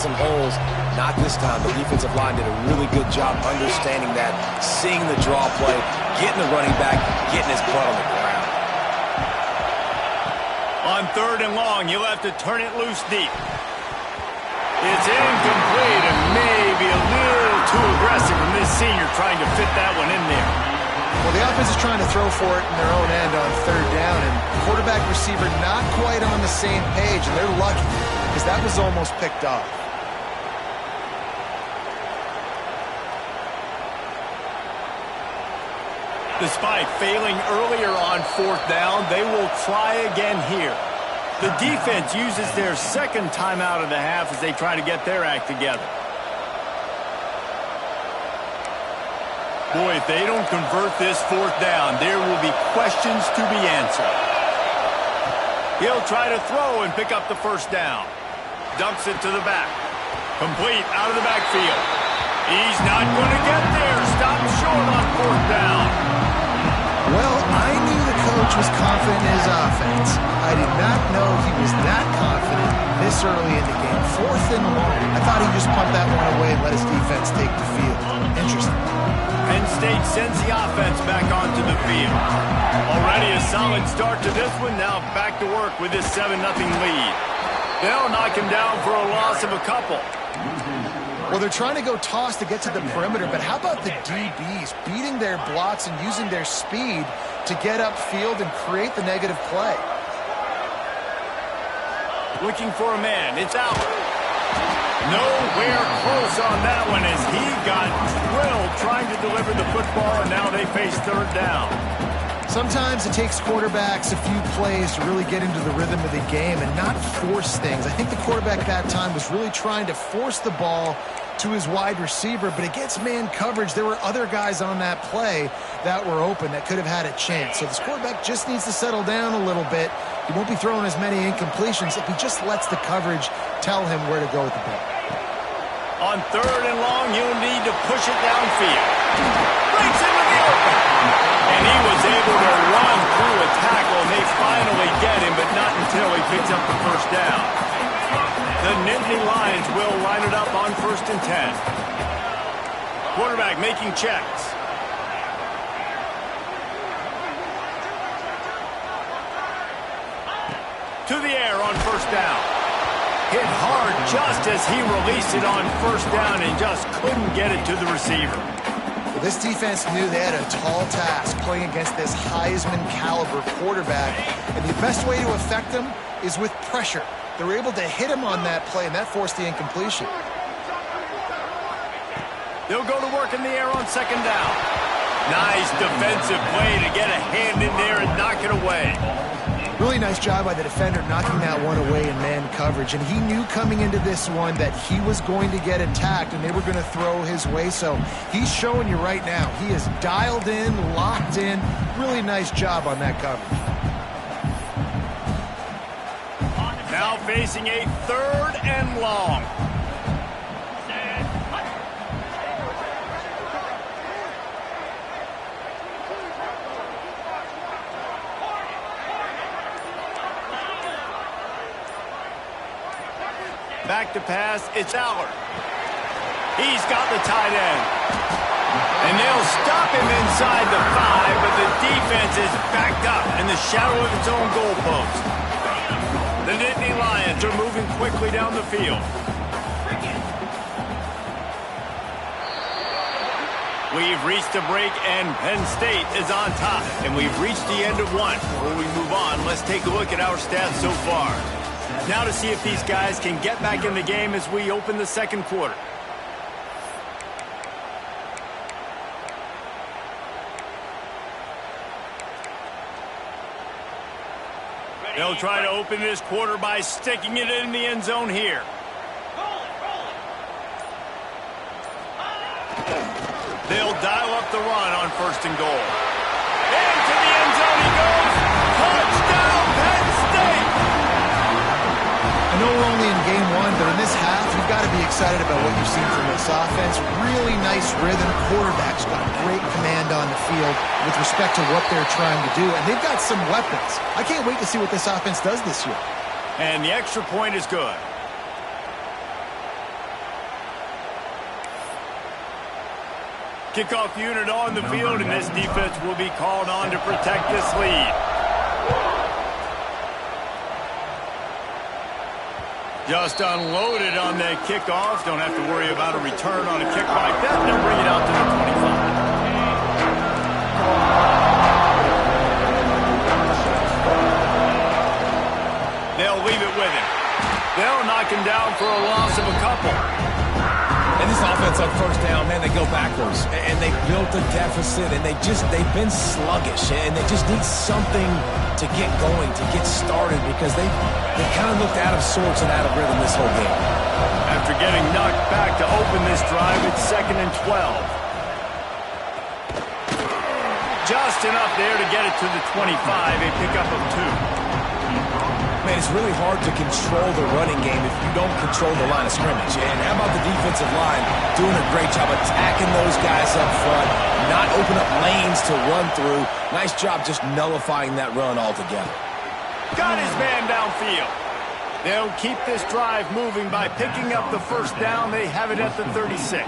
some holes. Not this time. The defensive line did a really good job understanding that, seeing the draw play, getting the running back, getting his butt on the ground. On 3rd and long, you'll have to turn it loose deep. It's incomplete and maybe a little too aggressive from this senior trying to fit that one in there. Well, the offense is trying to throw for it in their own end on 3rd down, and quarterback receiver not quite on the same page, and they're lucky because that was almost picked off. Despite failing earlier on 4th down, they will try again here. The defense uses their 2nd timeout of the half as they try to get their act together. Boy, if they don't convert this 4th down, there will be questions to be answered. He'll try to throw and pick up the 1st down. Dumps it to the back. Complete out of the backfield. He's not going to get there. Stopped short on 4th down. Well, I knew the coach was confident in his offense. I did not know he was that confident this early in the game. 4th and long. I thought he'd just punt that one away and let his defense take the field. Interesting. Penn State sends the offense back onto the field. Already a solid start to this one. Now back to work with this 7-0 lead. They'll knock him down for a loss of a couple. Well, they're trying to go toss to get to the perimeter, but how about the DBs beating their blocks and using their speed to get upfield and create the negative play? Looking for a man. It's out. Nowhere close on that one as he got drilled trying to deliver the football, and now they face 3rd down. Sometimes it takes quarterbacks a few plays to really get into the rhythm of the game and not force things. I think the quarterback that time was really trying to force the ball to his wide receiver, but against man coverage, there were other guys on that play that were open that could have had a chance. So this quarterback just needs to settle down a little bit. He won't be throwing as many incompletions if he just lets the coverage tell him where to go with the ball. On 3rd and long, you'll need to push it downfield. Breaks into the open. And he was able to run through a tackle, and they finally get him, but not until he picks up the 1st down. The Nittany Lions will line it up on 1st and 10. Quarterback making checks. To the air on 1st down. Hit hard just as he released it on 1st down and just couldn't get it to the receiver. Well, this defense knew they had a tall task playing against this Heisman caliber quarterback, and the best way to affect him is with pressure. They were able to hit him on that play, and that forced the incompletion. They'll go to work in the air on 2nd down. Nice defensive play to get a hand in there and knock it away. Really nice job by the defender knocking that one away in man coverage. And he knew coming into this one that he was going to get attacked and they were going to throw his way. So he's showing you right now. He is dialed in, locked in. Really nice job on that coverage. Now facing a 3rd and long. Back to pass, it's Allard. He's got the tight end. And they'll stop him inside the 5, but the defense is backed up in the shadow of its own goalpost. The Nittany Lions are moving quickly down the field. We've reached a break, and Penn State is on top. And we've reached the end of one. Before we move on, let's take a look at our stats so far. Now to see if these guys can get back in the game as we open the 2nd quarter. They'll try to open this quarter by sticking it in the end zone here. They'll dial up the run on 1st and goal. Into the end zone he goes. Touchdown, Penn State! I know we're only in game 1, but in this half, you've got to be excited about what you've seen from this offense. Really nice rhythm. Quarterback's got great command on the field with respect to what they're trying to do, and they've got some weapons. I can't wait to see what this offense does this year. And the extra point is good. Kickoff unit on the field, and this defense will be called on to protect this lead. Just unloaded on that kickoff. Don't have to worry about a return on a kick like that. They'll bring it out to the 25. They'll leave it with him. They'll knock him down for a loss of a couple. And this offense on first down, man, they go backwards. And they built a deficit, and they've been sluggish. And they just need something to get going, to get started, because they kind of looked out of sorts and out of rhythm this whole game. After getting knocked back to open this drive, it's 2nd and 12. Just enough there to get it to the 25, a pickup of 2. Man, it's really hard to control the running game if you don't control the line of scrimmage. And how about the defensive line doing a great job attacking those guys up front, not open up lanes to run through. Nice job just nullifying that run altogether. Got his man downfield. They'll keep this drive moving by picking up the first down. They have it at the 36.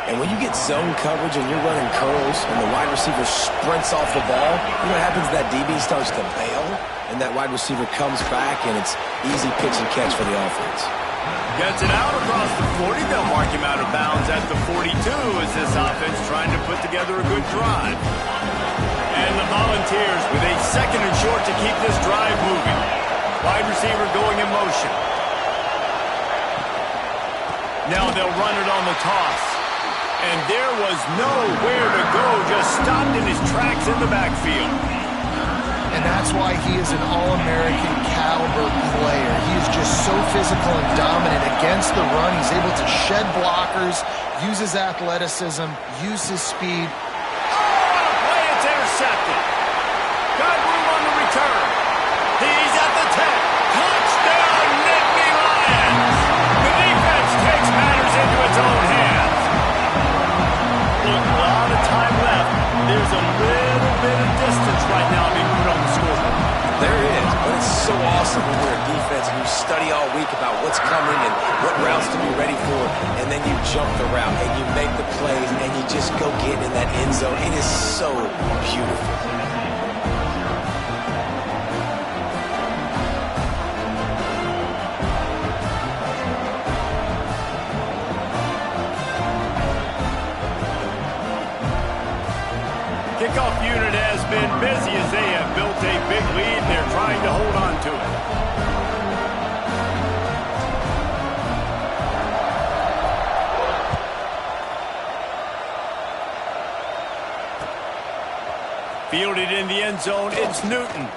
And when you get zone coverage and you're running curls and the wide receiver sprints off the ball, you know what happens? That DB starts to bail, and that wide receiver comes back, and it's easy pitch and catch for the offense. Gets it out across the 40. They'll mark him out of bounds at the 42 as this offense trying to put together a good drive. And the Volunteers with a 2nd and short to keep this drive moving. Wide receiver going in motion. Now they'll run it on the toss. And there was nowhere to go, just stopped in his tracks in the backfield. And that's why he is an All-American caliber player. He is just so physical and dominant against the run. He's able to shed blockers, use his athleticism, use his speed. Oh, play, it's intercepted. Got room on the return. He's at the 10. Touchdown, Nittany Lions. The defense takes matters into its own hands. A lot of time left. There's a little bit of distance right now being put on the scoreboard. There is, but it's so awesome when you're a defense and you study all week about what's coming and what routes to be ready for, and then you jump the route and you make the plays and you just go get in that end zone. It is so beautiful. Kickoff unit has been busy as they have built a big lead. They're trying to hold on to it. Fielded in the end zone, it's Newton.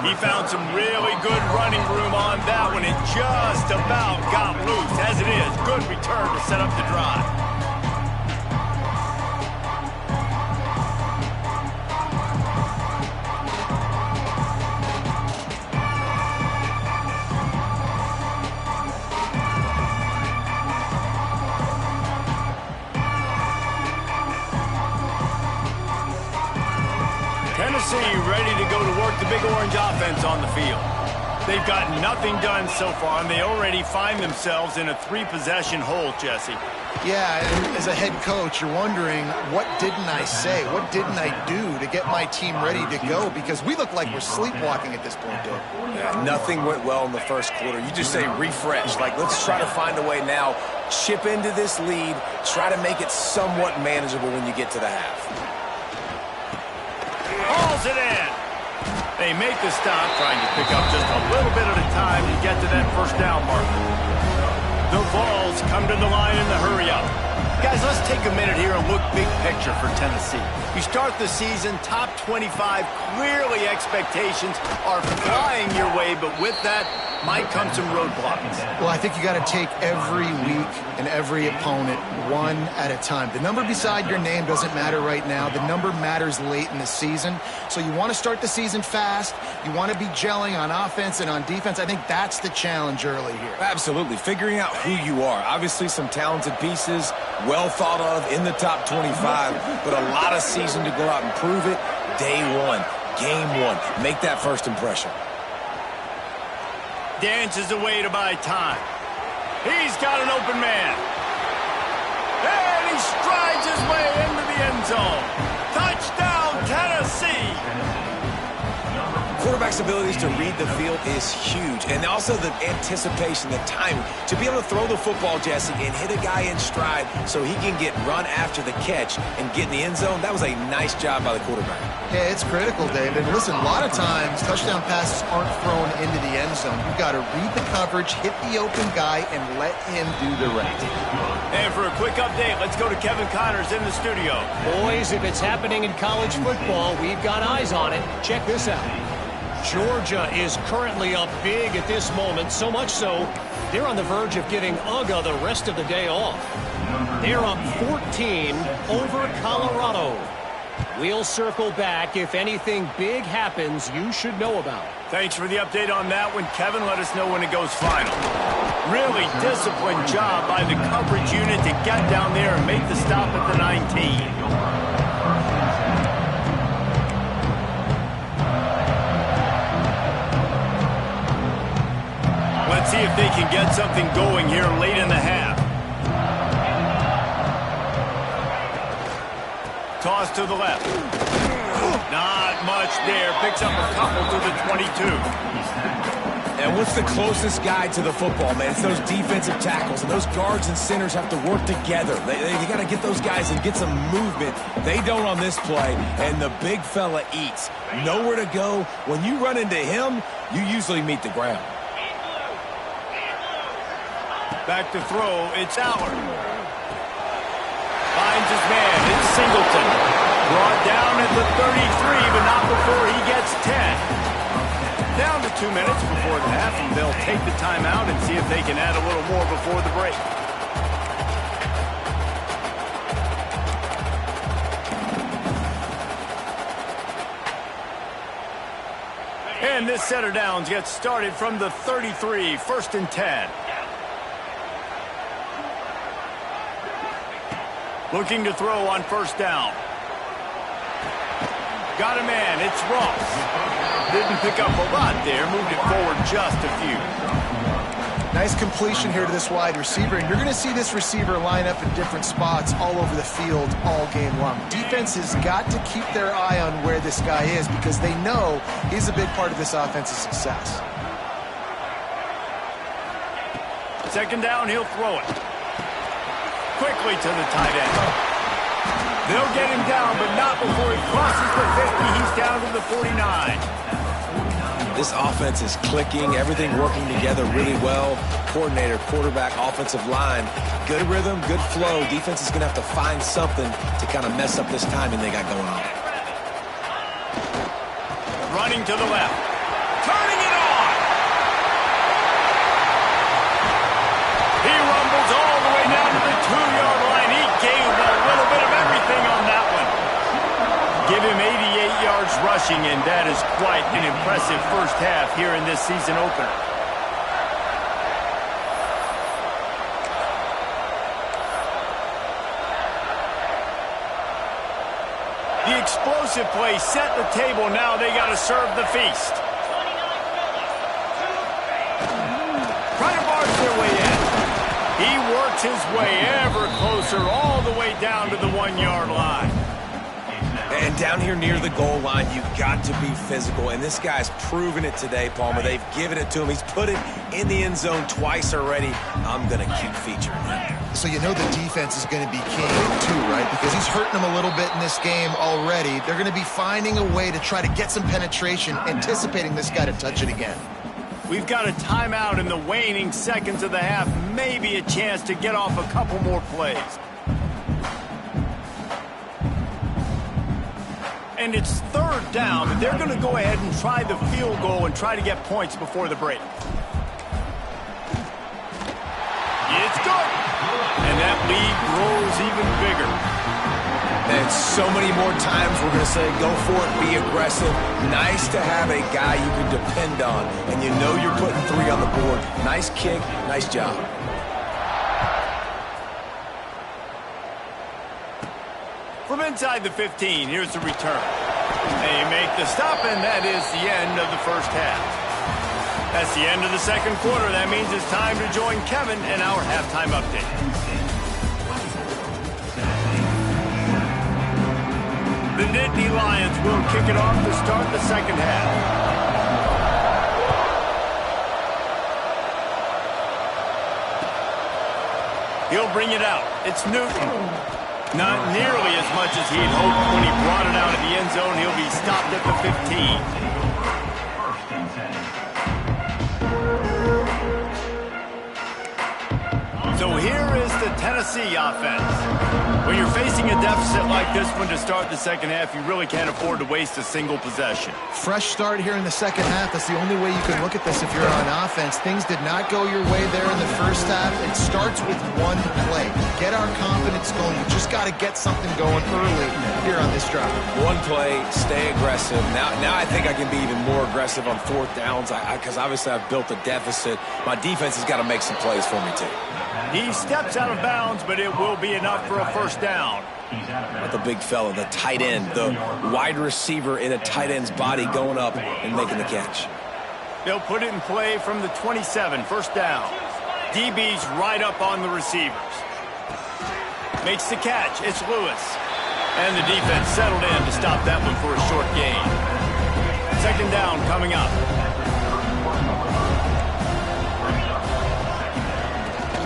He found some really good running room on that one. It just about got loose. As it is, good return to set up the drive. Tennessee ready to go to work the Big Orange offense on the field. They've got nothing done so far, and they already find themselves in a 3-possession hole, Jesse. Yeah, and as a head coach, you're wondering, what didn't I say? What didn't I do to get my team ready to go? Because we look like we're sleepwalking at this point, Bill. Yeah, nothing went well in the first quarter. You just say refresh. Like, let's try to find a way now. Chip into this lead. Try to make it somewhat manageable when you get to the half. Hauls it in. They make the stop, trying to pick up just a little bit at a time to get to that first down marker. The Vols come to the line in the hurry-up. Guys, let's take a minute here and look big picture for Tennessee. You start the season top 25. Clearly expectations are flying your way, but with that might come some roadblocks. Well, I think you got to take every week and every opponent one at a time. The number beside your name doesn't matter right now. The number matters late in the season. So you want to start the season fast. You want to be gelling on offense and on defense. I think that's the challenge early here. Absolutely. Figuring out who you are. Obviously some talented pieces, well thought of in the top 25, but a lot of season to go out and prove it. Day one, game one. Make that first impression. Dances away to buy time. He's got an open man. And he strides his way into the end zone. Touchdown, Tennessee! Quarterback's abilities to read the field is huge, and also the anticipation, the timing. To be able to throw the football, Jesse, and hit a guy in stride so he can get run after the catch and get in the end zone, that was a nice job by the quarterback. Yeah, it's critical, David. And listen, a lot of times touchdown passes aren't thrown into the end zone. You've got to read the coverage, hit the open guy, and let him do the rest. And for a quick update, let's go to Kevin Connors in the studio. Boys, if it's happening in college football, we've got eyes on it. Check this out. Georgia is currently up big at this moment, so much so they're on the verge of giving UGA the rest of the day off. They're up 14 over Colorado. We'll circle back if anything big happens you should know about. Thanks for the update on that one, Kevin. Let us know when it goes final. Really disciplined job by the coverage unit to get down there and make the stop at the 19. Let's see if they can get something going here late in the half. Toss to the left. Not much there. Picks up a couple to the 22. And what's the closest guy to the football, man? It's those defensive tackles, and those guards and centers have to work together. They got to get those guys and get some movement. They don't on this play, and the big fella eats. Nowhere to go. When you run into him, you usually meet the ground. Back to throw, it's Howard. Finds his man, it's Singleton. Brought down at the 33, but not before he gets 10. Down to 2 minutes before the half, and they'll take the timeout and see if they can add a little more before the break. And this set of downs gets started from the 33, 1st and 10. Looking to throw on 1st down. Got a man, it's Ross. Didn't pick up a lot there, moved it forward just a few. Nice completion here to this wide receiver, and you're going to see this receiver line up in different spots all over the field all game long. Defense has got to keep their eye on where this guy is because they know he's a big part of this offense's success. 2nd down, he'll throw it. Quickly to the tight end. They'll get him down, but not before he crosses the 50. He's down to the 49. This offense is clicking, everything working together really well. Coordinator, quarterback, offensive line, good rhythm, good flow. Defense is going to have to find something to kind of mess up this timing they got going on. Running to the left. Turning it on. He rumbles all the way down to the 2-yard line. He gave a little bit of everything on that one. Give him 88 yards rushing, and that is quite an impressive first half here in this season opener. The explosive play set the table. Now they got to serve the feast. Trying to barge their way in. He works his way ever closer all the way down to the 1-yard line. And down here near the goal line, you've got to be physical. And this guy's proven it today, Palmer. They've given it to him. He's put it in the end zone twice already. I'm going to keep featuring him. So you know the defense is going to be king too, right? Because he's hurting them a little bit in this game already. They're going to be finding a way to try to get some penetration, anticipating this guy to touch it again. We've got a timeout in the waning seconds of the half. Maybe a chance to get off a couple more plays. And it's 3rd down, but they're going to go ahead and try the field goal and try to get points before the break. It's good. And that lead grows even bigger. And so many more times we're going to say, go for it, be aggressive. Nice to have a guy you can depend on, and you know you're putting 3 on the board. Nice kick, nice job. From inside the 15, here's the return. They make the stop, and that is the end of the first half. That's the end of the second quarter. That means it's time to join Kevin in our halftime update. The Nittany Lions will kick it off to start the second half. He'll bring it out. It's Newton. Not nearly as much as he'd hoped when he brought it out of the end zone. He'll be stopped at the 15. So here is the Tennessee offense. When you're facing a deficit like this one to start the second half, you really can't afford to waste a single possession. Fresh start here in the second half. That's the only way you can look at this if you're on offense. Things did not go your way there in the first half. It starts with one play. Get our confidence going. You just got to get something going early here on this drive. One play, stay aggressive. Now I think I can be even more aggressive on fourth downs because obviously I've built a deficit. My defense has got to make some plays for me too. He steps out of bounds, but it will be enough for a first down. The big fella, the tight end, the wide receiver in a tight end's body going up and making the catch. They'll put it in play from the 27, first down. DB's right up on the receivers. Makes the catch. It's Lewis. And the defense settled in to stop that one for a short gain. Second down coming up.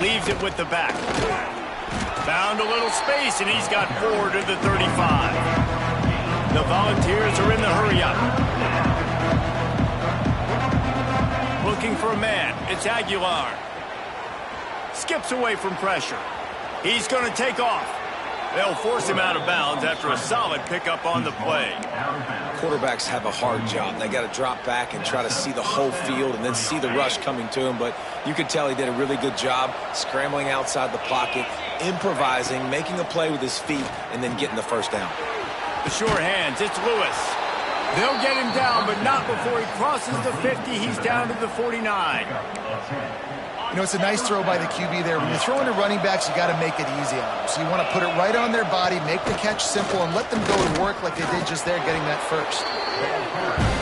Leaves it with the back. Found a little space, and he's got 4 to the 35. The Volunteers are in the hurry-up. Looking for a man. It's Aguilar. Skips away from pressure. He's going to take off. They'll force him out of bounds after a solid pickup on the play. Quarterbacks have a hard job. They got to drop back and try to see the whole field and then see the rush coming to him. But you could tell he did a really good job scrambling outside the pocket, improvising, making a play with his feet, and then getting the first down. The sure hands. It's Lewis. They'll get him down, but not before he crosses the 50. He's down to the 49. You know, it's a nice throw by the QB there. When you're throwing to running backs, you got to make it easy on them. So you want to put it right on their body, make the catch simple, and let them go to work like they did just there, getting that first.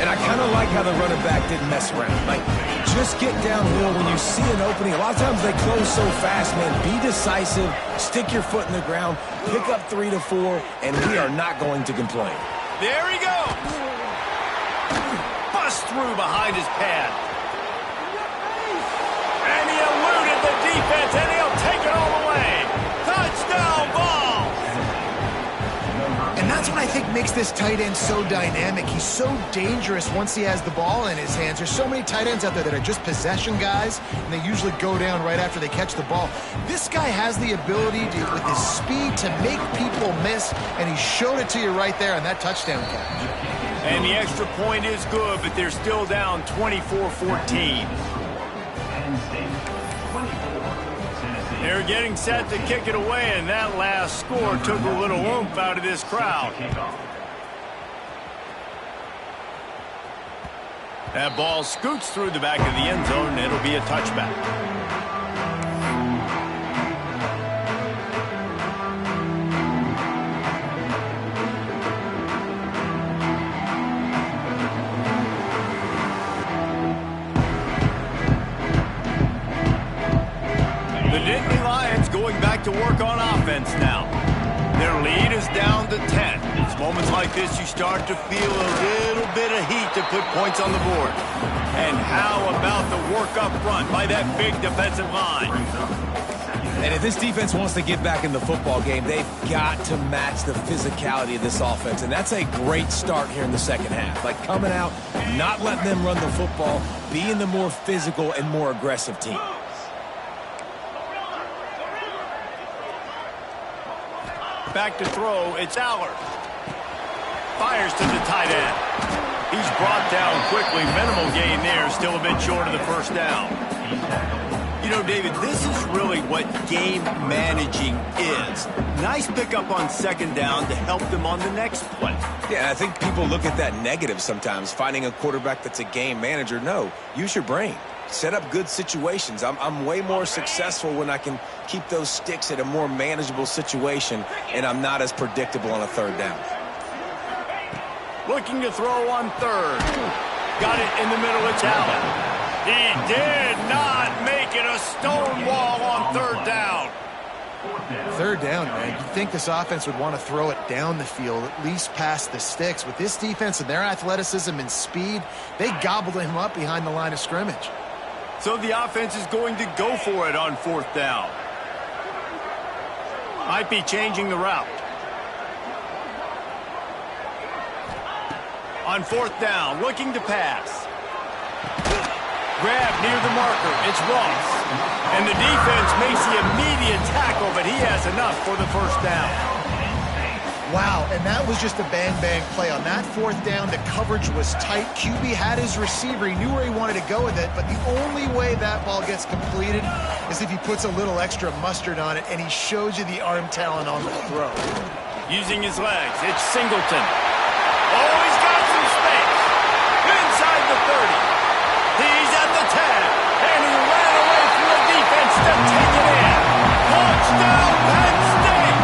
And I kind of like how the running back didn't mess around. Like, just get downhill when you see an opening. A lot of times they close so fast, man. Be decisive, stick your foot in the ground, pick up 3 to 4, and we are not going to complain. There he goes. Bust through behind his pad. And he eluded the defense, and he'll take it all the way. Touchdown ball! And that's what I think makes this tight end so dynamic. He's so dangerous once he has the ball in his hands. There's so many tight ends out there that are just possession guys, and they usually go down right after they catch the ball. This guy has the ability to, with his speed, to make people miss, and he showed it to you right there on that touchdown catch. And the extra point is good, but they're still down 24-14. They're getting set to kick it away, and that last score took a little oomph out of this crowd. That ball scoots through the back of the end zone, and it'll be a touchback. To work on offense now. Their lead is down to 10. It's moments like this you start to feel a little bit of heat to put points on the board. And how about the work up front by that big defensive line? And if this defense wants to get back in the football game, they've got to match the physicality of this offense. And that's a great start here in the second half. Like coming out, not letting them run the football, being the more physical and more aggressive team. Back to throw, it's Aller. Fires to the tight end. He's brought down quickly. Minimal gain there, still a bit short of the first down. You know, David, this is really what game managing is. Nice pickup on second down to help them on the next play. Yeah, I think people look at that negative sometimes, finding a quarterback that's a game manager. No, use your brain. Set up good situations. I'm way more successful when I can keep those sticks at a more manageable situation, and I'm not as predictable on a third down. Looking to throw on third. Got it in the middle. It's Allen. He did not make it a stone wall on third down. Third down, man. You'd think this offense would want to throw it down the field, at least past the sticks. With this defense and their athleticism and speed, they gobbled him up behind the line of scrimmage. So the offense is going to go for it on 4th down. Might be changing the route. On 4th down, looking to pass. Grab near the marker. It's Ross. And the defense makes the immediate tackle, but he has enough for the first down. Wow, and that was just a bang-bang play. On that 4th down, the coverage was tight. QB had his receiver. He knew where he wanted to go with it, but the only way that ball gets completed is if he puts a little extra mustard on it, and he shows you the arm talent on the throw. Using his legs, it's Singleton. Oh, he's got some space. Inside the 30. He's at the 10, and he ran away from the defense to take it in. Touchdown, Penn State!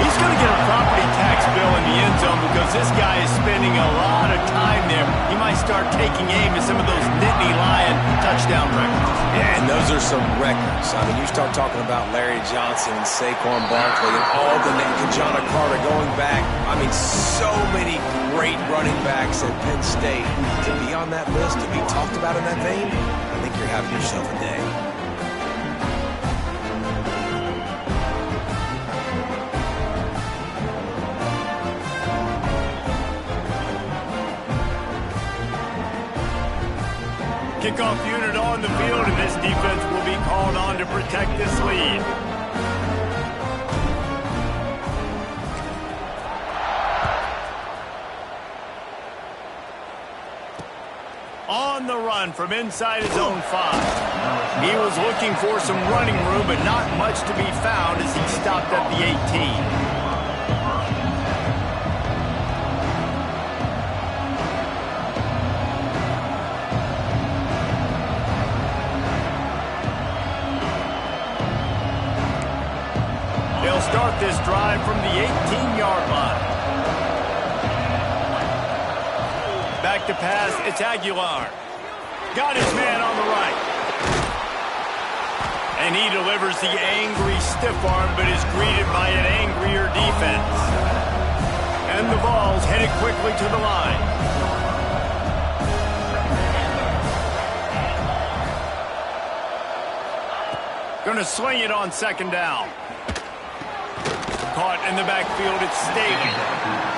He's going to get a property tax bill in the end zone because this guy is spending a lot of time there. He might start taking aim at some of those Nittany Lion touchdown records. Yeah, and those are some records. I mean, you start talking about Larry Johnson and Saquon Barkley and all the names, John Carter going back. I mean, so many great running backs at Penn State. To be on that list, to be talked about in that vein, I think you're having yourself a day. Kickoff unit on the field, and this defense will be called on to protect this lead. On the run from inside his own 5. He was looking for some running room, but not much to be found as he stopped at the 18. They'll start this drive from the 18-yard line. Back to pass, it's Aguilar. Got his man on the right. And he delivers the angry stiff arm, but is greeted by an angrier defense. And the ball's headed quickly to the line. Gonna swing it on 2nd down. Caught in the backfield, it's Staley.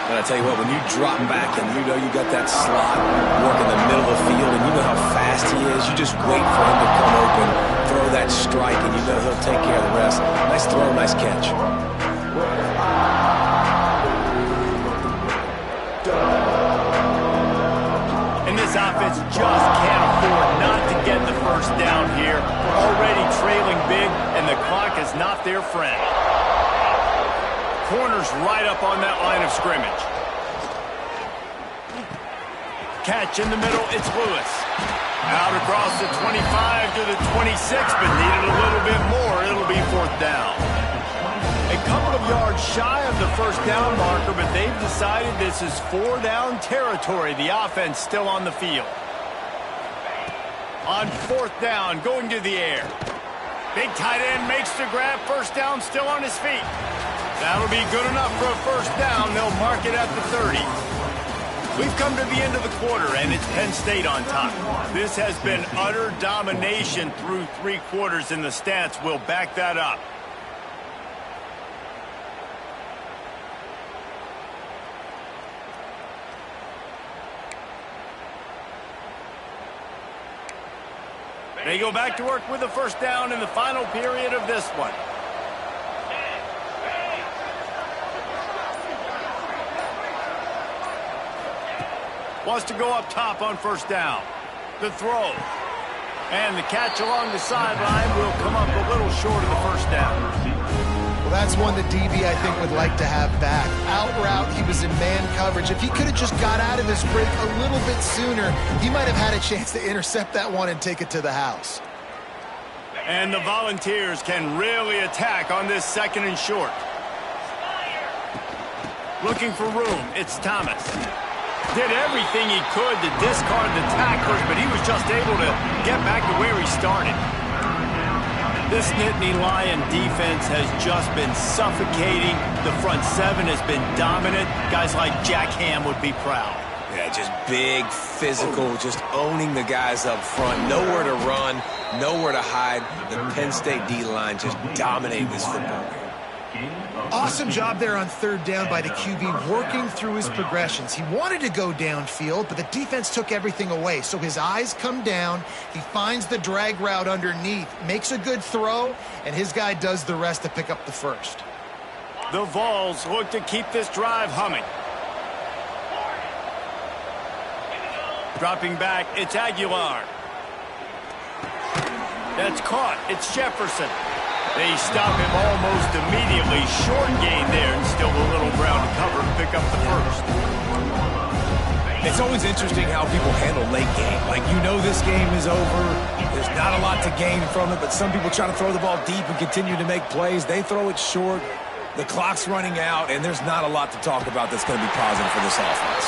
But I tell you what, when you drop back and you know you got that slot work in the middle of the field and you know how fast he is, you just wait for him to come open, throw that strike, and you know he'll take care of the rest. Nice throw, nice catch. And this offense just can't afford not to get the first down here. We're already trailing big, and the clock is not their friend. Corners right up on that line of scrimmage. Catch in the middle, it's Lewis. Out across the 25 to the 26, but needed a little bit more. It'll be 4th down. A couple of yards shy of the first down marker, but they've decided this is 4-down territory. The offense still on the field. On 4th down, going to the air. Big tight end makes the grab. First down, still on his feet. That'll be good enough for a first down. They'll mark it at the 30. We've come to the end of the quarter, and it's Penn State on top. This has been utter domination through 3 quarters, and the stats will back that up. They go back to work with the first down in the final period of this one. Wants to go up top on first down. The throw. And the catch along the sideline will come up a little short of the first down. Well, that's one that DB, I think, would like to have back. Out route, he was in man coverage. If he could have just got out of his break a little bit sooner, he might have had a chance to intercept that one and take it to the house. And the Volunteers can really attack on this 2nd and short. Looking for room, it's Thomas. Did everything he could to discard the tacklers, but he was just able to get back to where he started. This Nittany Lion defense has just been suffocating. The front seven has been dominant. Guys like Jack Ham would be proud. Yeah, just big, physical, just owning the guys up front. Nowhere to run, nowhere to hide. The Penn State D-line just dominating this football game. Awesome job there on third down by the QB, working through his progressions. He wanted to go downfield, but the defense took everything away. So his eyes come down, he finds the drag route underneath, makes a good throw, and his guy does the rest to pick up the first. The Vols look to keep this drive humming. Dropping back, it's Aguilar. That's caught, it's Jefferson. They stop him almost immediately. Short gain there, and still a little ground to cover to pick up the first. It's always interesting how people handle late game. Like, you know this game is over. There's not a lot to gain from it, but some people try to throw the ball deep and continue to make plays. They throw it short. The clock's running out, and there's not a lot to talk about that's going to be positive for this offense.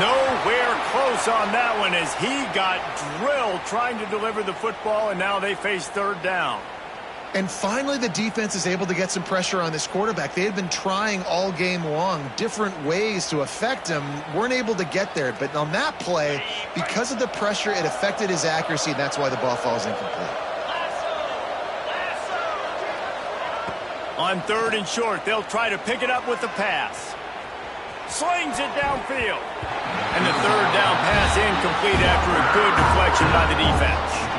Nowhere close on that one as he got drilled trying to deliver the football, and now they face third down. And finally, the defense is able to get some pressure on this quarterback. They had been trying all game long, different ways to affect him, weren't able to get there. But on that play, because of the pressure, it affected his accuracy, and that's why the ball falls incomplete. On third and short, they'll try to pick it up with the pass. Slings it downfield. And the third down pass incomplete after a good deflection by the defense.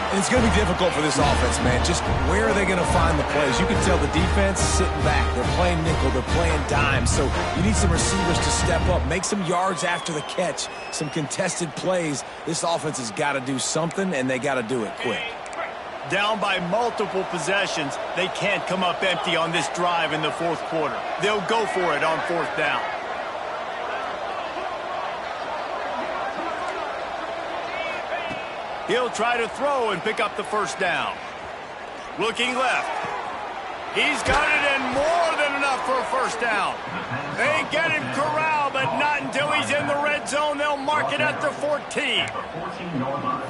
And it's going to be difficult for this offense, man. Just where are they going to find the plays? You can tell the defense sitting back. They're playing nickel. They're playing dime. So you need some receivers to step up, make some yards after the catch, some contested plays. This offense has got to do something, and they got to do it quick. Down by multiple possessions, they can't come up empty on this drive in the fourth quarter. They'll go for it on fourth down. He'll try to throw and pick up the first down. Looking left. He's got it, and more than enough for a first down. They get him corralled, but not until he's in the red zone. They'll mark it at the 14.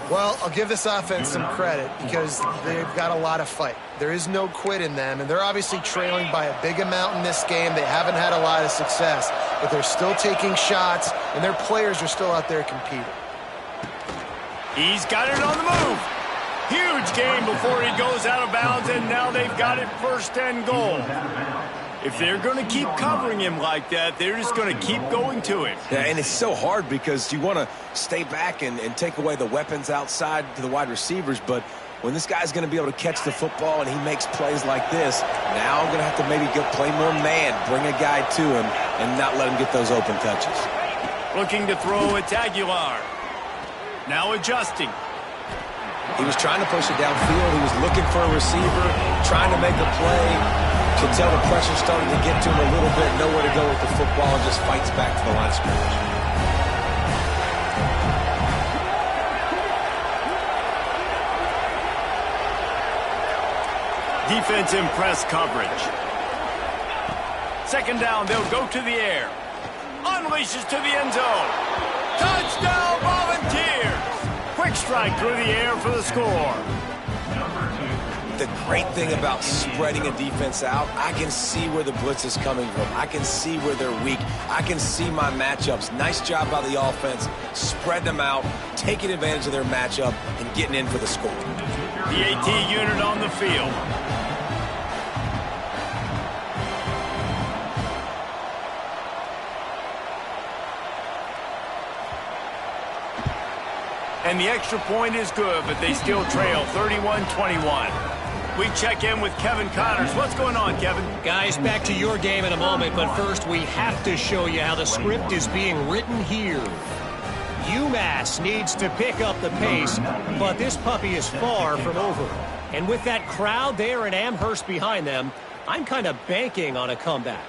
Well, I'll give this offense some credit because they've got a lot of fight. There is no quit in them, and they're obviously trailing by a big amount in this game. They haven't had a lot of success, but they're still taking shots, and their players are still out there competing. He's got it on the move. Huge game before he goes out of bounds, and now they've got it first and goal. If they're going to keep covering him like that, they're just going to keep going to him. Yeah, and it's so hard because you want to stay back and take away the weapons outside to the wide receivers, but when this guy's going to be able to catch the football and he makes plays like this, now I'm going to have to maybe go play more man, bring a guy to him, and not let him get those open touches. Looking to throw, it's Aguilar. Now adjusting. He was trying to push it downfield. He was looking for a receiver, trying to make a play. You can tell the pressure started to get to him a little bit. Nowhere to go with the football, and just fights back to the line of scrimmage. Defense in press coverage. Second down, they'll go to the air. Unleashes to the end zone. Touchdown, Volunteers! Quick strike through the air for the score. The great thing about spreading a defense out, I can see where the blitz is coming from. I can see where they're weak. I can see my matchups. Nice job by the offense. Spread them out, taking advantage of their matchup, and getting in for the score. The AT unit on the field. And the extra point is good, but they still trail 31-21. We check in with Kevin Connors. What's going on, Kevin? Guys, back to your game in a moment, but first we have to show you how the script is being written here. UMass needs to pick up the pace, but this puppy is far from over. And with that crowd there in Amherst behind them, I'm kind of banking on a comeback.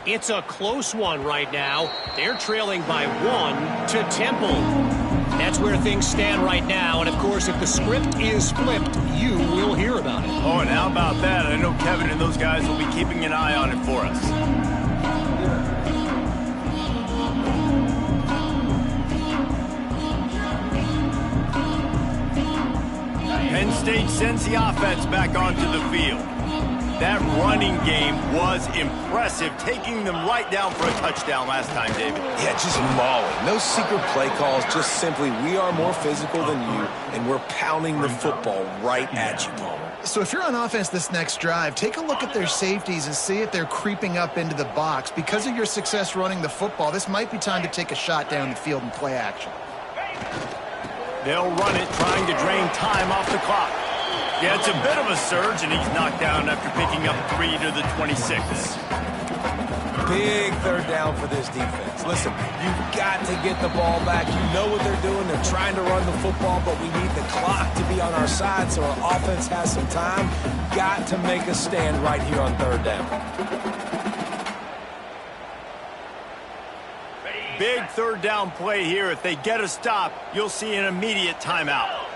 It's a close one right now. They're trailing by 1 to Temple. That's where things stand right now, and of course, if the script is flipped, you will hear about it. Oh, and how about that? I know Kevin and those guys will be keeping an eye on it for us. Penn State sends the offense back onto the field. That running game was impressive, taking them right down for a touchdown last time, David. Yeah, just mauling. No secret play calls, just simply we are more physical than you, and we're pounding the football right at you, Palmer. So if you're on offense this next drive, take a look at their safeties and see if they're creeping up into the box. Because of your success running the football, this might be time to take a shot down the field and play action. They'll run it, trying to drain time off the clock. Yeah, it's a bit of a surge, and he's knocked down after picking up 3 to the 26. Big third down for this defense. Listen, you've got to get the ball back. You know what they're doing. They're trying to run the football, but we need the clock to be on our side so our offense has some time. Got to make a stand right here on third down. Big third down play here. If they get a stop, you'll see an immediate timeout.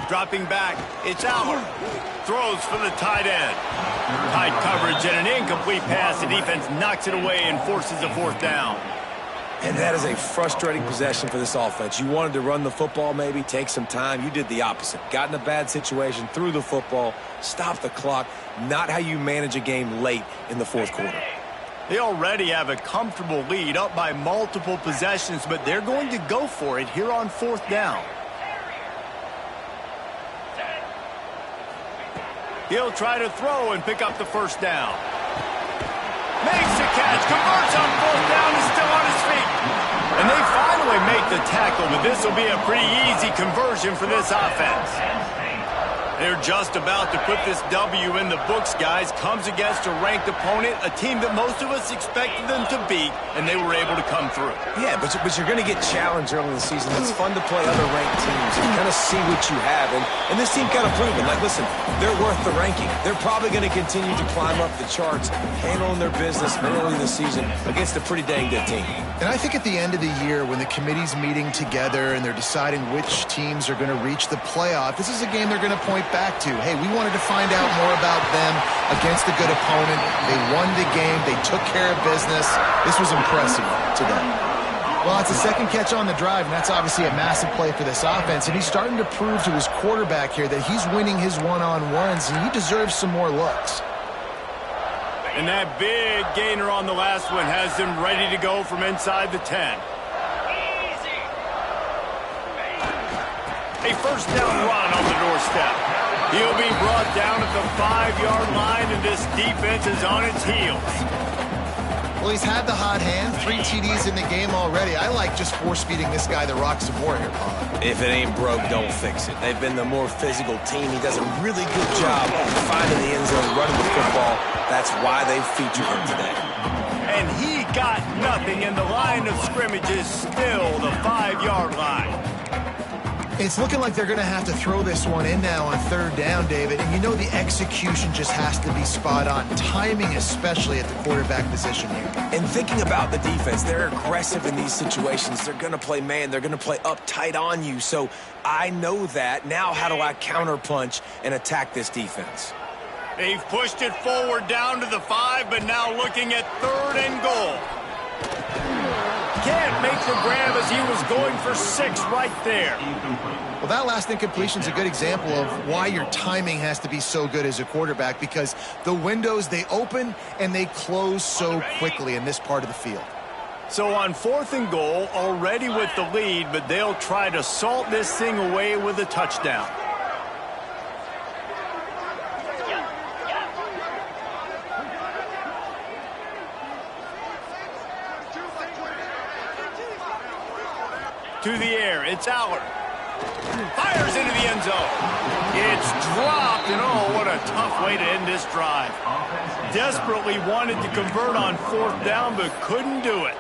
Dropping back, it's Aller. Throws for the tight end. Tight coverage and an incomplete pass. The defense knocks it away and forces a fourth down. And that is a frustrating possession for this offense. You wanted to run the football, maybe take some time. You did the opposite. Got in a bad situation, threw the football, stopped the clock. Not how you manage a game late in the fourth quarter. They already have a comfortable lead, up by multiple possessions, but they're going to go for it here on fourth down. He'll try to throw and pick up the first down. Makes the catch, converts on fourth down, is still on his feet. And they finally make the tackle, but this will be a pretty easy conversion for this offense. They're just about to put this W in the books, guys. Comes against a ranked opponent, a team that most of us expected them to beat, and they were able to come through. Yeah, but you're going to get challenged early in the season. It's fun to play other ranked teams and kind of see what you have. And this team kind of proven, like, listen, they're worth the ranking. They're probably going to continue to climb up the charts, handling their business early in the season against a pretty dang good team. And I think at the end of the year, when the committee's meeting together and they're deciding which teams are going to reach the playoff, this is a game they're going to point back to. Hey, we wanted to find out more about them against a good opponent. They won the game. They took care of business. This was impressive to them. Well, it's a second catch on the drive, and that's obviously a massive play for this offense. And he's starting to prove to his quarterback here that he's winning his one-on-ones, and he deserves some more looks. And that big gainer on the last one has them ready to go from inside the 10. A first down run on the doorstep. He'll be brought down at the 5-yard line, and this defense is on its heels. Well, he's had the hot hand, 3 TDs in the game already. I like just force-feeding this guy the rock some more here, Paul. If it ain't broke, don't fix it. They've been the more physical team. He does a really good job finding the end zone, running the football. That's why they featured him today. And he got nothing, and the line of scrimmage is still the 5-yard line. It's looking like they're going to have to throw this one in now on third down, David. And you know the execution just has to be spot on. Timing especially at the quarterback position here. And thinking about the defense, they're aggressive in these situations. They're going to play man. They're going to play up tight on you. So I know that. Now how do I counterpunch and attack this defense? They've pushed it forward down to the 5, but now looking at third and goal. Can't make the grab as he was going for 6 right there. Well, that last incompletion is a good example of why your timing has to be so good as a quarterback, because the windows, they open and they close so quickly in this part of the field. So on 4th and goal, already with the lead, but they'll try to salt this thing away with a touchdown. To the air, it's Aller. Fires into the end zone. It's dropped, and oh, what a tough way to end this drive. Desperately wanted to convert on 4th down, but couldn't do it.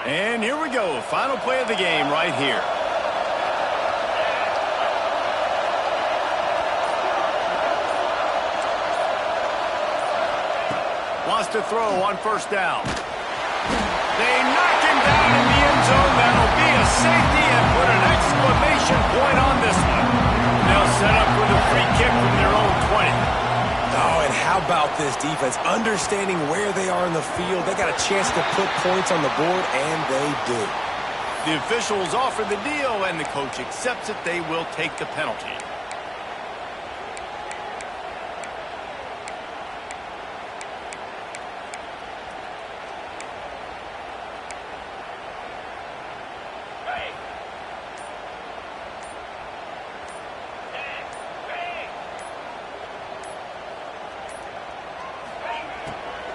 And here we go, final play of the game right here. Wants to throw on 1st down. They knock him down in the end zone. That'll be a safety and put an exclamation point on this one. They'll set up with a free kick from their own 20. Oh, and How about this defense? Understanding where they are in the field. They got a chance to put points on the board, and they do. The officials offer the deal, and the coach accepts it. They will take the penalty.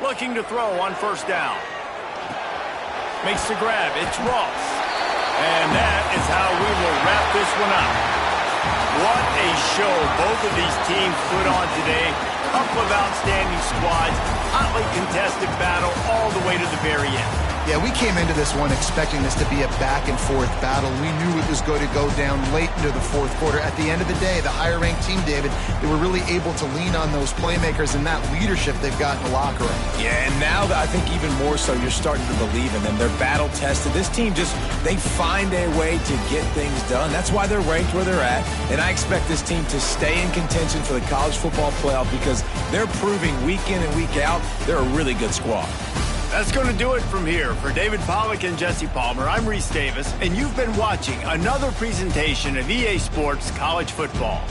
Looking to throw on first down. Makes the grab. It's Ross. And that is how we will wrap this one up. What a show both of these teams put on today. Couple of outstanding squads. Hotly contested battle all the way to the very end. Yeah, we came into this one expecting this to be a back-and-forth battle. We knew it was going to go down late into the fourth quarter. At the end of the day, the higher-ranked team, David, they were really able to lean on those playmakers and that leadership they've got in the locker room. Yeah, and now I think even more so, you're starting to believe in them. They're battle-tested. This team they find a way to get things done. That's why they're ranked where they're at. And I expect this team to stay in contention for the college football playoff because they're proving week in and week out they're a really good squad. That's going to do it from here. For David Pollack and Jesse Palmer, I'm Reese Davis, and you've been watching another presentation of EA Sports College Football.